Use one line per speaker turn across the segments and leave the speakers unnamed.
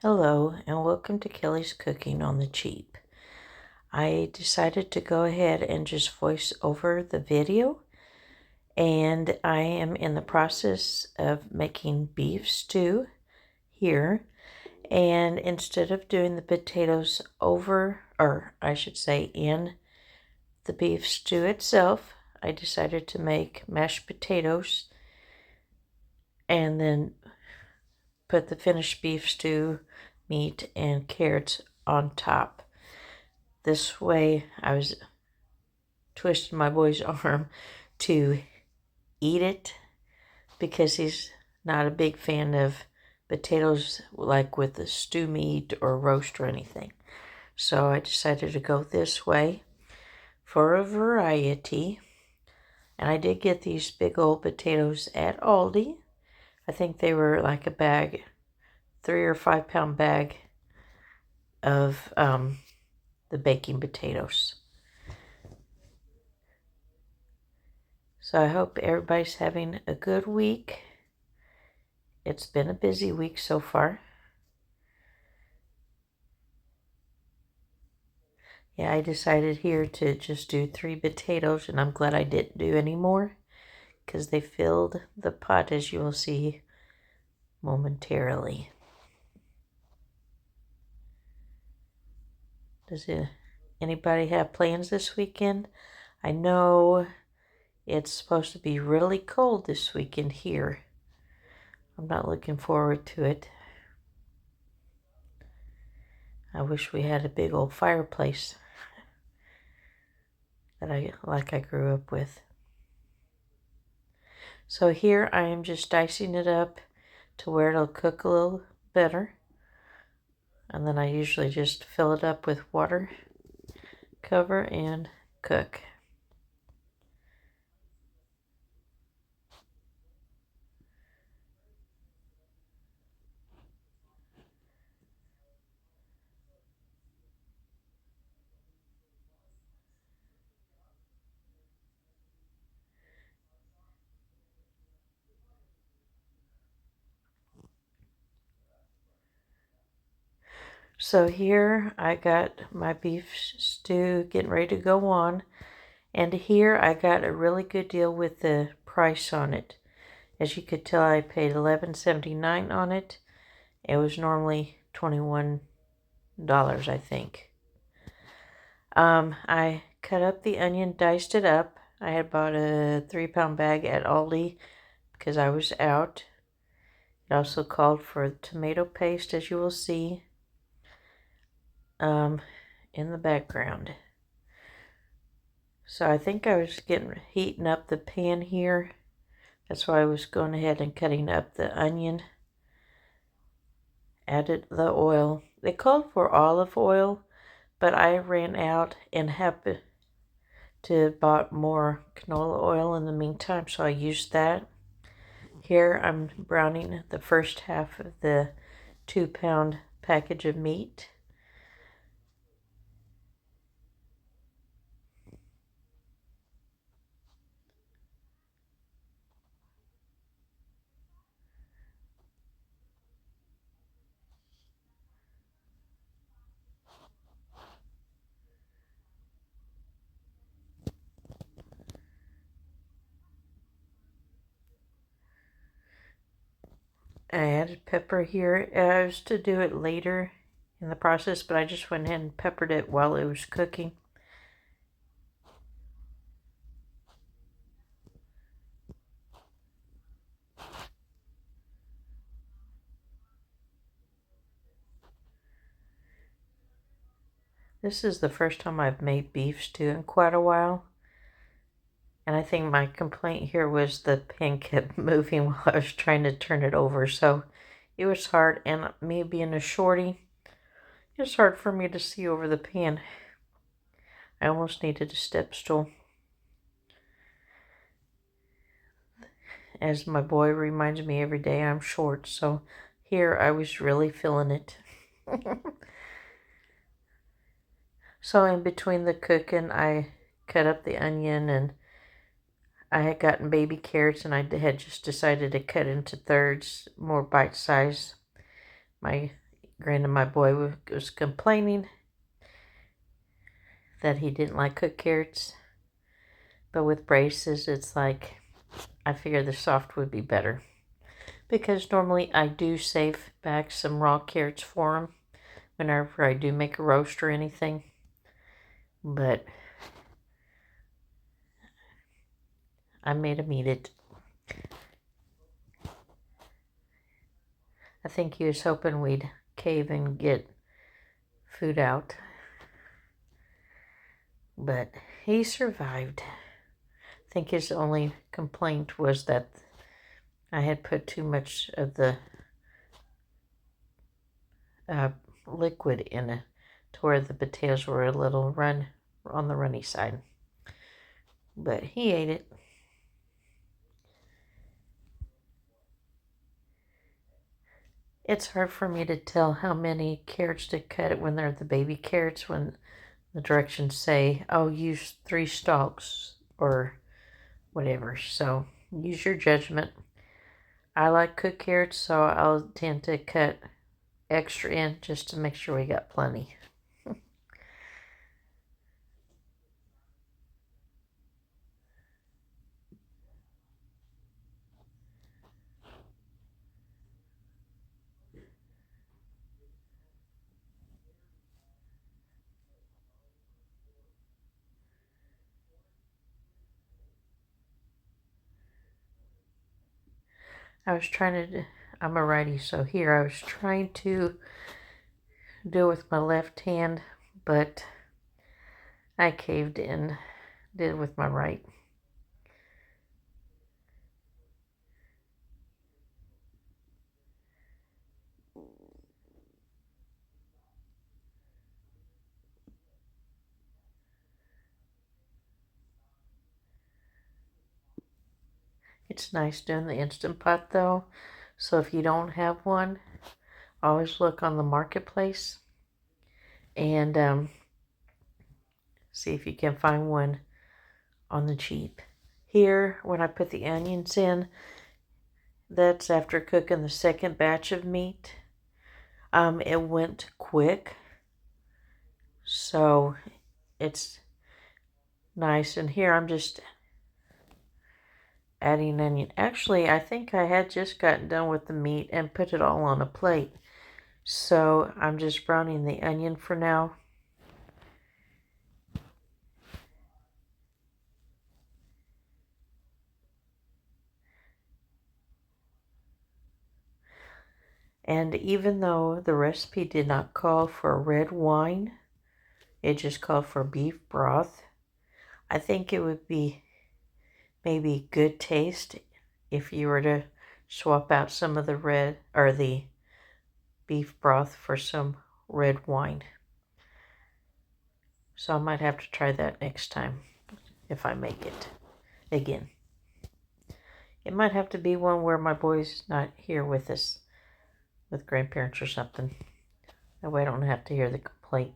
Hello and welcome to Kelly's Cooking on the Cheap. I decided to go ahead and just voice over the video, and I am in the process of making beef stew here. And instead of doing the potatoes over, or I should say in the beef stew itself, I decided to make mashed potatoes and then put the finished beef stew meat and carrots on top. This way, I was twisting my boy's arm to eat it because he's not a big fan of potatoes like with the stew meat or roast or anything. So I decided to go this way for a variety. And I did get these big old potatoes at Aldi. I think they were like a bag, 3 or 5 pound bag of the baking potatoes. So I hope everybody's having a good week. It's been a busy week so far. Yeah, I decided here to just do 3 potatoes, and I'm glad I didn't do any more because they filled the pot, as you will see momentarily. Does anybody have plans this weekend? I know it's supposed to be really cold this weekend here. I'm not looking forward to it. I wish we had a big old fireplace that I grew up with. So here I am just dicing it up to where it'll cook a little better. And then I usually just fill it up with water, cover, and cook. So here I got my beef stew getting ready to go on. And here I got a really good deal with the price on it. As you could tell, I paid $11.79 on it. It was normally $21, I think. I cut up the onion, diced it up. I had bought a 3 pound bag at Aldi because I was out. It also called for tomato paste, as you will see in the background. So I think I was heating up the pan here. That's why I was going ahead and cutting up the onion. Added the oil. They called for olive oil, but I ran out and happened to bought more canola oil in the meantime, so I used that. Here I'm browning the first half of the 2 pound package of meat. I added pepper here. I was to do it later in the process, but I just went ahead and peppered it while it was cooking. This is the first time I've made beef stew in quite a while. And I think my complaint here was the pan kept moving while I was trying to turn it over. So it was hard. And me being a shorty, it's hard for me to see over the pan. I almost needed a step stool. As my boy reminds me every day, I'm short. So here I was really feeling it. So in between the cooking, I cut up the onion, and I had gotten baby carrots, and I had just decided to cut into thirds, more bite size. My granted, my boy was complaining that he didn't like cooked carrots, but with braces, it's like I figured the soft would be better, because normally I do save back some raw carrots for him whenever I do make a roast or anything, but I made him eat it. I think he was hoping we'd cave and get food out, but he survived. I think his only complaint was that I had put too much of the liquid in it to where the potatoes were a little on the runny side. But he ate it. It's hard for me to tell how many carrots to cut when they're the baby carrots, when the directions say, oh, use 3 stalks or whatever. So use your judgment. I like cooked carrots, so I'll tend to cut extra in just to make sure we got plenty. I'm a righty, so here I was trying to do it with my left hand, but I caved in, did it with my right. It's nice doing the Instant Pot though, so if you don't have one, always look on the marketplace and see if you can find one on the cheap. Here, when I put the onions in, that's after cooking the second batch of meat. It went quick, so it's nice. And here I'm just adding onion. Actually, I think I had just gotten done with the meat and put it all on a plate. So I'm just browning the onion for now. And even though the recipe did not call for red wine, it just called for beef broth, I think it would be maybe good taste if you were to swap out some of the red or the beef broth for some red wine. So I might have to try that next time if I make it again. It might have to be one where my boy's not here with us, with grandparents or something. That way I don't have to hear the complaint.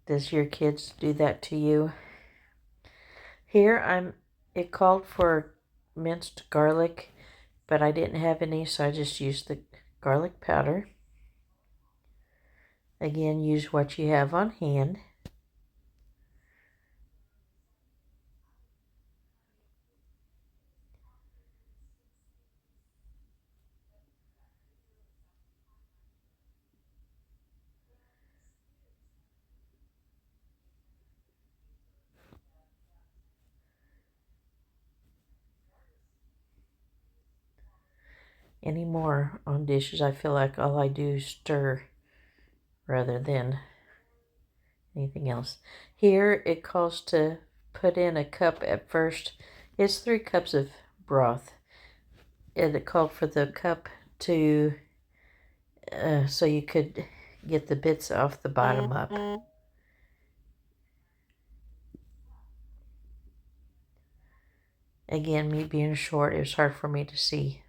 Does your kids do that to you? Here it called for minced garlic, but I didn't have any, so I just used the garlic powder. Again, use what you have on hand. Anymore on dishes, I feel like all I do is stir rather than anything else. Here it calls to put in a cup at first. It's 3 cups of broth. And it called for the cup to, so you could get the bits off the bottom up. Again, me being short, it was hard for me to see,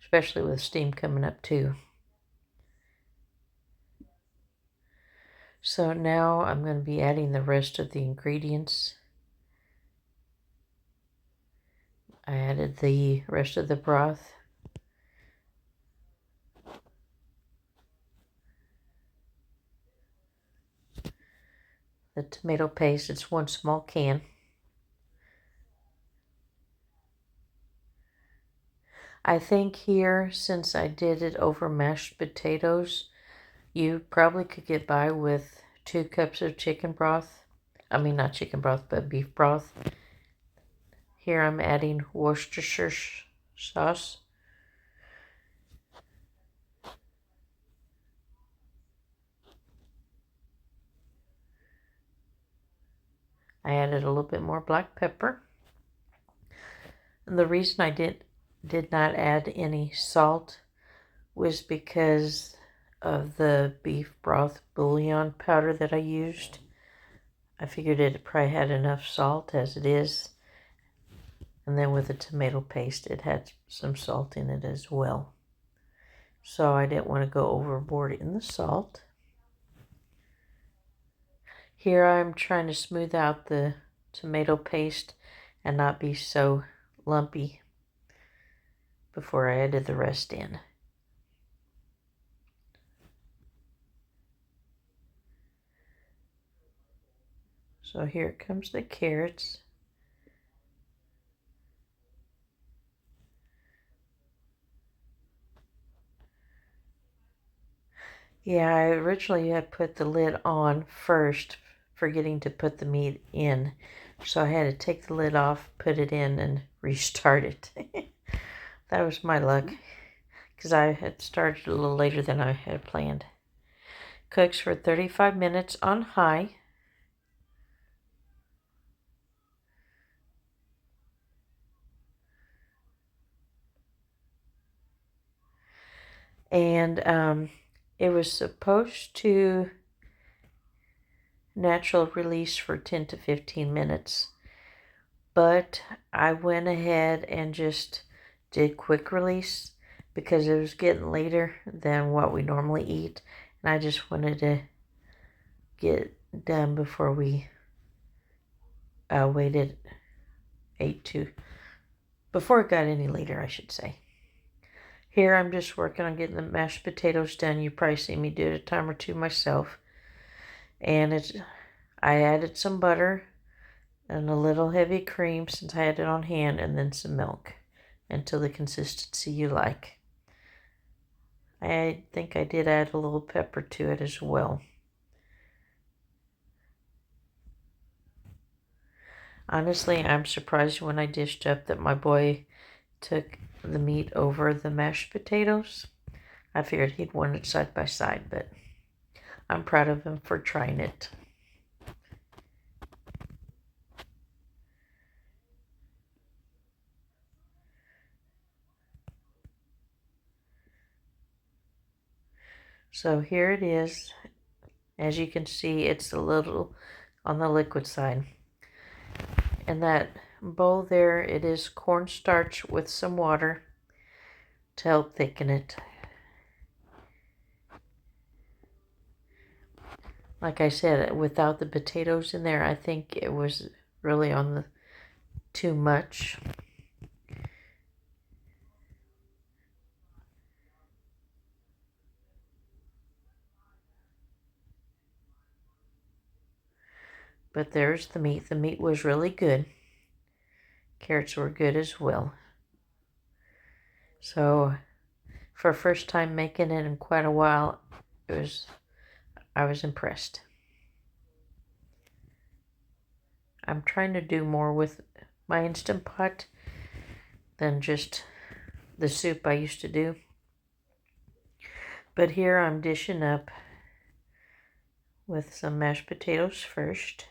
especially with steam coming up too. So now I'm going to be adding the rest of the ingredients. I added the rest of the broth. the tomato paste. It's one small can. I think here, since I did it over mashed potatoes, you probably could get by with 2 cups of chicken broth. I mean, not chicken broth, but beef broth. Here I'm adding Worcestershire sauce. I added a little bit more black pepper. And the reason I did not add any salt was because of the beef broth bouillon powder that I used. I figured it probably had enough salt as it is. And then with the tomato paste, it had some salt in it as well. So I didn't want to go overboard in the salt. Here I'm trying to smooth out the tomato paste and not be so lumpy before I added the rest in. So here comes the carrots. Yeah, I originally had put the lid on first, forgetting to put the meat in. So I had to take the lid off, put it in, and restart it. That was my luck, because I had started a little later than I had planned. Cooks for 35 minutes on high. And it was supposed to natural release for 10 to 15 minutes. But I went ahead and just did quick release because it was getting later than what we normally eat. And I just wanted to get done before we before it got any later, I should say. Here I'm just working on getting the mashed potatoes done. You probably see me do it a time or two myself. And I added some butter and a little heavy cream since I had it on hand, and then some milk until the consistency you like. I think I did add a little pepper to it as well. Honestly, I'm surprised when I dished up that my boy took the meat over the mashed potatoes. I figured he'd want it side by side, but I'm proud of him for trying it. So here it is. As you can see, it's a little on the liquid side. And that bowl there, it is cornstarch with some water to help thicken it. Like I said, without the potatoes in there, I think it was really on the too much. But there's the meat. The meat was really good. Carrots were good as well. So for first time making it in quite a while, I was impressed. I'm trying to do more with my Instant Pot than just the soup I used to do. But here I'm dishing up with some mashed potatoes first.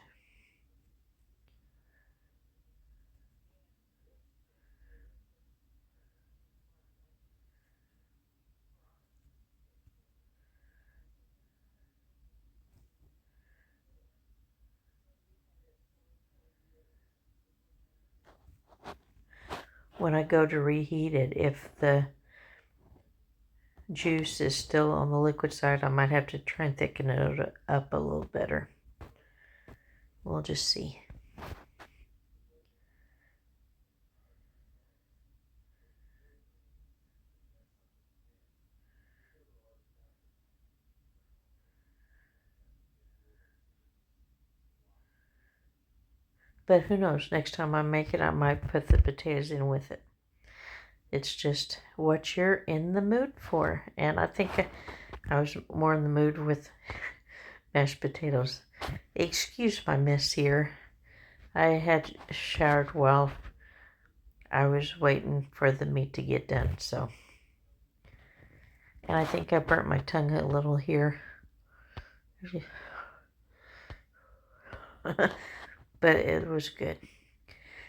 When I go to reheat it, if the juice is still on the liquid side, I might have to try and thicken it up a little better. We'll just see. But who knows? Next time I make it, I might put the potatoes in with it. It's just what you're in the mood for. And I think I was more in the mood with mashed potatoes. Excuse my mess here. I had showered while I was waiting for the meat to get done, so. And I think I burnt my tongue a little here. But it was good.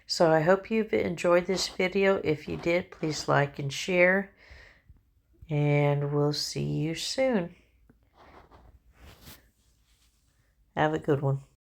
So I hope you've enjoyed this video. If you did, please like and share. And we'll see you soon. Have a good one.